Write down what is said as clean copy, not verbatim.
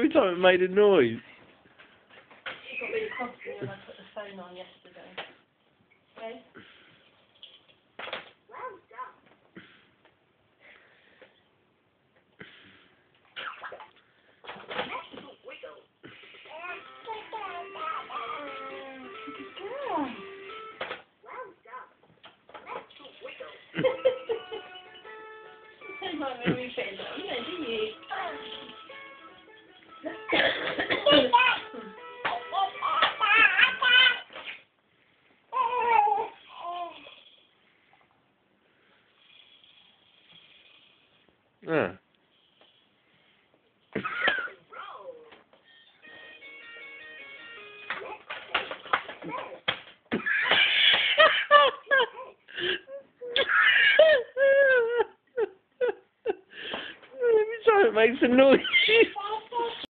Every time it made a noise. She got really cross with me when I put the phone on yesterday. Okay? Well done. Let's wiggle. Well done. Let's wiggle. You might make me fit in that, didn't you? Yeah. Every time it makes a noise.